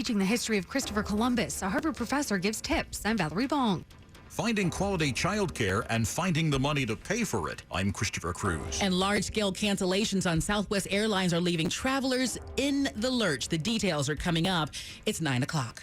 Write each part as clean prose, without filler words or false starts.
teaching the history of Christopher Columbus. A Harvard professor gives tips. I'm Valerie Bong. Finding quality childcare and finding the money to pay for it. I'm Christopher Cruz. And large-scale cancellations on Southwest Airlines are leaving travelers in the lurch. The details are coming up. It's 9 o'clock.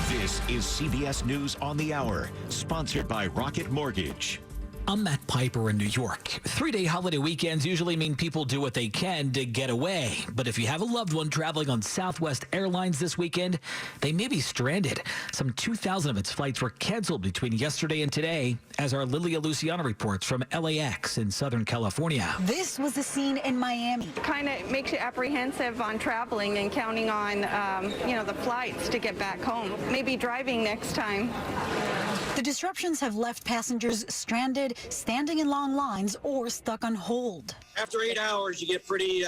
This is CBS News on the Hour, sponsored by Rocket Mortgage. I'm Matt Piper in New York. 3-day holiday weekends usually mean people do what they can to get away. But if you have a loved one traveling on Southwest Airlines this weekend, they may be stranded. Some 2,000 of its flights were canceled between yesterday and today, as our Lilia Luciano reports from LAX in Southern California. This was the scene in Miami. Kind of makes you apprehensive on traveling and counting on, the flights to get back home. Maybe driving next time. The disruptions have left passengers stranded, standing in long lines, or stuck on hold. After 8 hours, you get pretty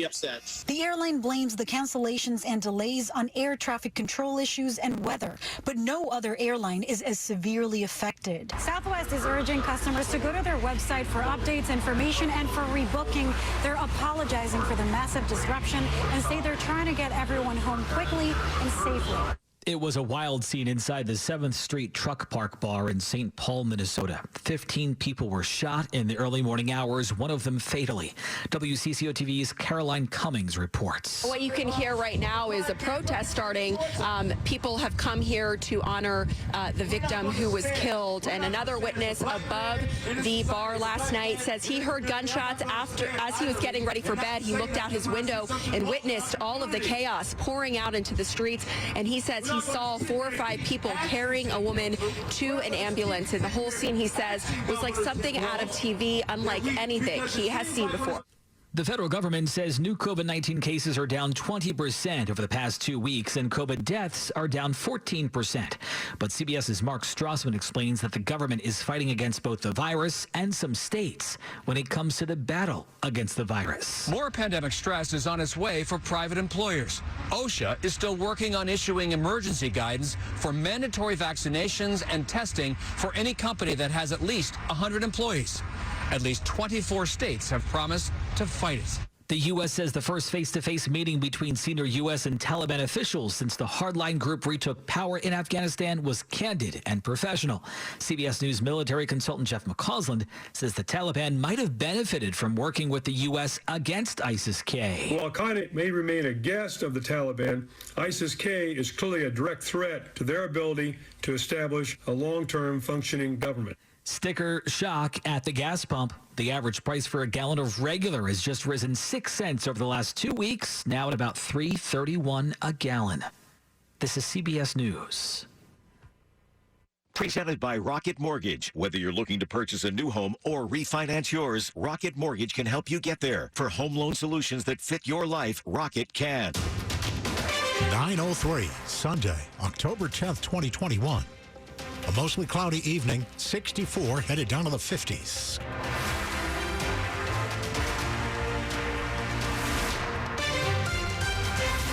upset. The airline blames the cancellations and delays on air traffic control issues and weather, but no other airline is as severely affected. Southwest is urging customers to go to their website for updates, information, and for rebooking. They're apologizing for the massive disruption and say they're trying to get everyone home quickly and safely. It was a wild scene inside the 7th Street Truck Park Bar in St. Paul, Minnesota. 15 people were shot in the early morning hours, one of them fatally. WCCO-TV's Caroline Cummings reports. What you can hear right now is a protest starting. People have come here to honor the victim who was killed. And another witness above the bar last night says he heard gunshots as he was getting ready for bed. He looked out his window and witnessed all of the chaos pouring out into the streets. And he says he saw 4 or 5 people carrying a woman to an ambulance. And the whole scene, he says, was like something out of TV, unlike anything he has seen before. The federal government says new COVID-19 cases are down 20% over the past 2 weeks, and COVID deaths are down 14%. But CBS's Mark Strassman explains that the government is fighting against both the virus and some states when it comes to the battle against the virus. More pandemic stress is on its way for private employers. OSHA is still working on issuing emergency guidance for mandatory vaccinations and testing for any company that has at least 100 employees. At least 24 states have promised to fight it. The U.S. says the first face-to-face meeting between senior U.S. and Taliban officials since the hardline group retook power in Afghanistan was candid and professional. CBS News military consultant Jeff McCausland says the Taliban might have benefited from working with the U.S. against ISIS-K. While Al-Qaeda may remain a guest of the Taliban, ISIS-K is clearly a direct threat to their ability to establish a long-term functioning government. Sticker shock at the gas pump. The average price for a gallon of regular has just risen 6 cents over the last 2 weeks, now at about $3.31 a gallon. This is CBS News. Presented by Rocket Mortgage. Whether you're looking to purchase a new home or refinance yours, Rocket Mortgage can help you get there. For home loan solutions that fit your life, Rocket can. 9:03, Sunday, October 10th, 2021. A mostly cloudy evening, 64, headed down to the 50s.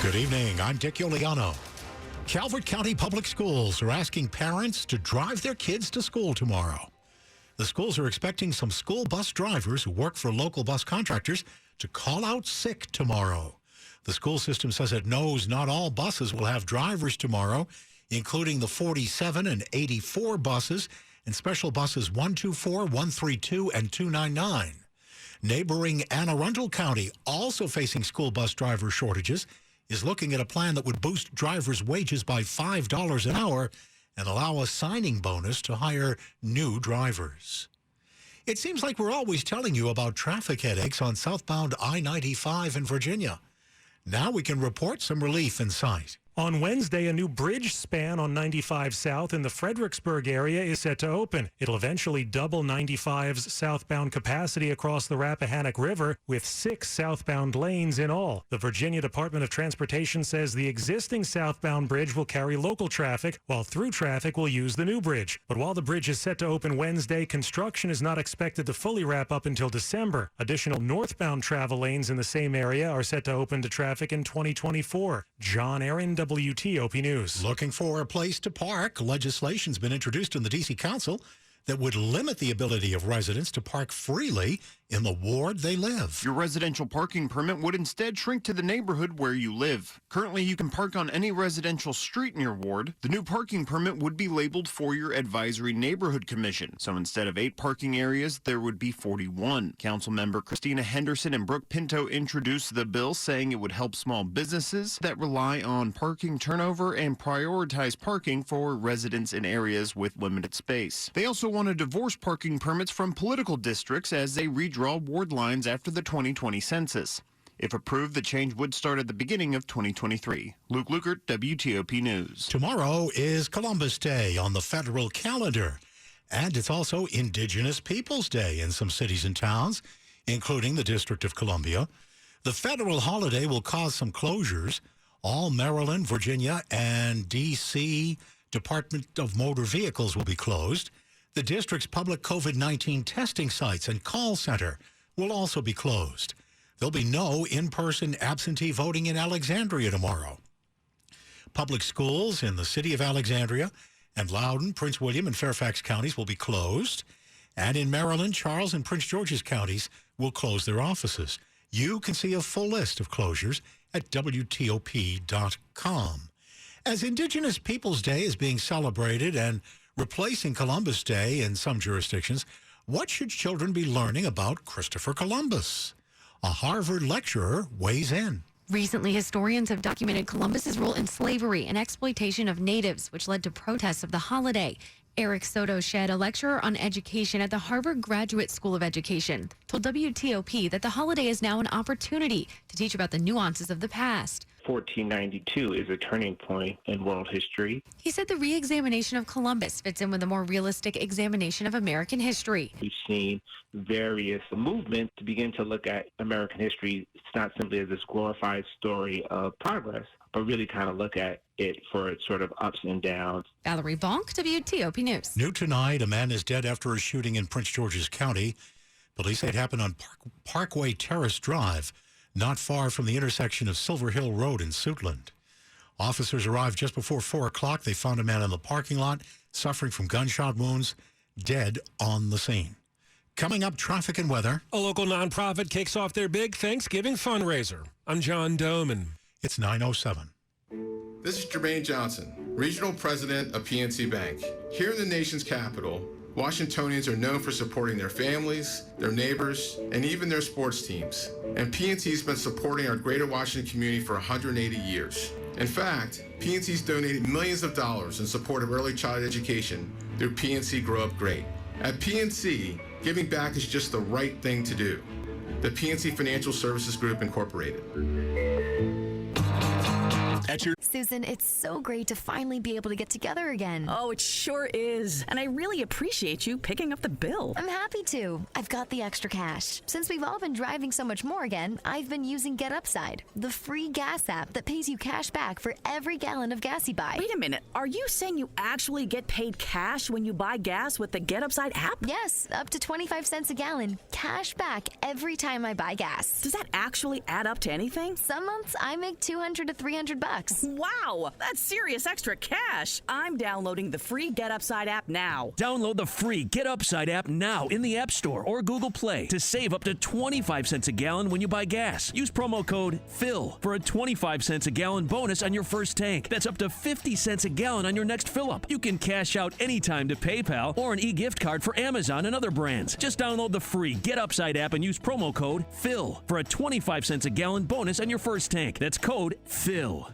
Good evening, I'm Dick Iuliano. Calvert County Public Schools are asking parents to drive their kids to school tomorrow. The schools are expecting some school bus drivers who work for local bus contractors to call out sick tomorrow. The school system says it knows not all buses will have drivers tomorrow, including the 47 and 84 buses and special buses 124, 132, and 299. Neighboring Anne Arundel County, also facing school bus driver shortages, is looking at a plan that would boost drivers' wages by $5 an hour and allow a signing bonus to hire new drivers. It seems like we're always telling you about traffic headaches on southbound I-95 in Virginia. Now we can report some relief in sight. On Wednesday, a new bridge span on 95 South in the Fredericksburg area is set to open. It'll eventually double 95's southbound capacity across the Rappahannock River with 6 southbound lanes in all. The Virginia Department of Transportation says the existing southbound bridge will carry local traffic, while through traffic will use the new bridge. But while the bridge is set to open Wednesday, construction is not expected to fully wrap up until December. Additional northbound travel lanes in the same area are set to open to traffic in 2024. John Aaron, WTOP News. Looking for a place to park? Legislation's been introduced in the D.C. Council that would limit the ability of residents to park freely in the ward they live. Your residential parking permit would instead shrink to the neighborhood where you live. Currently, you can park on any residential street in your ward. The new parking permit would be labeled for your advisory neighborhood commission. So instead of 8 parking areas, there would be 41. Councilmember Christina Henderson and Brooke Pinto introduced the bill, saying it would help small businesses that rely on parking turnover and prioritize parking for residents in areas with limited space. They also want to divorce parking permits from political districts as they redraw ward lines after the 2020 census. If approved, the change would start at the beginning of 2023. Luke Lukert, WTOP News. Tomorrow is Columbus Day on the federal calendar, and it's also Indigenous Peoples Day in some cities and towns, including the District of Columbia. The federal holiday will cause some closures. All Maryland, Virginia, and D.C. Department of Motor Vehicles will be closed. The district's public COVID-19 testing sites and call center will also be closed. There'll be no in-person absentee voting in Alexandria tomorrow. Public schools in the city of Alexandria and Loudoun, Prince William, and Fairfax counties will be closed. And in Maryland, Charles and Prince George's counties will close their offices. You can see a full list of closures at WTOP.com. As Indigenous Peoples Day is being celebrated and replacing Columbus Day in some jurisdictions, what should children be learning about Christopher Columbus? A Harvard lecturer weighs in. Recently, historians have documented Columbus's role in slavery and exploitation of natives, which led to protests of the holiday. Eric Soto Shed, a lecturer on education at the Harvard Graduate School of Education, told WTOP that the holiday is now an opportunity to teach about the nuances of the past. 1492 is a turning point in world history. He said the re-examination of Columbus fits in with a more realistic examination of American history. We've seen various movements to begin to look at American history. It's not simply as this glorified story of progress, but really kind of look at it for its sort of ups and downs. Valerie Bonk, WTOP News. New tonight, a man is dead after a shooting in Prince George's County. Police say it happened on Parkway Terrace Drive, not far from the intersection of Silver Hill Road in Suitland. Officers arrived just before 4 o'clock. They found a man in the parking lot suffering from gunshot wounds, dead on the scene. Coming up, traffic and weather. A local nonprofit kicks off their big Thanksgiving fundraiser. I'm John Doman. It's 9:07. This is Jermaine Johnson, Regional President of PNC Bank. Here in the nation's capital, Washingtonians are known for supporting their families, their neighbors, and even their sports teams. And PNC's been supporting our greater Washington community for 180 years. In fact, PNC's donated millions of dollars in support of early childhood education through PNC Grow Up Great. At PNC, giving back is just the right thing to do. The PNC Financial Services Group, Incorporated. Susan, it's so great to finally be able to get together again. Oh, it sure is. And I really appreciate you picking up the bill. I'm happy to. I've got the extra cash. Since we've all been driving so much more again, I've been using Get Upside, the free gas app that pays you cash back for every gallon of gas you buy. Wait a minute. Are you saying you actually get paid cash when you buy gas with the Get Upside app? Yes, up to 25 cents a gallon. Cash back every time I buy gas. Does that actually add up to anything? Some months I make $200 to $300. Wow, that's serious extra cash. I'm downloading the free Get Upside app now. Download the free Get Upside app now in the App Store or Google Play to save up to 25 cents a gallon when you buy gas. Use promo code PHIL for a 25 cents a gallon bonus on your first tank. That's up to 50 cents a gallon on your next fill-up. You can cash out anytime to PayPal or an e-gift card for Amazon and other brands. Just download the free Get Upside app and use promo code PHIL for a 25 cents a gallon bonus on your first tank. That's code PHIL.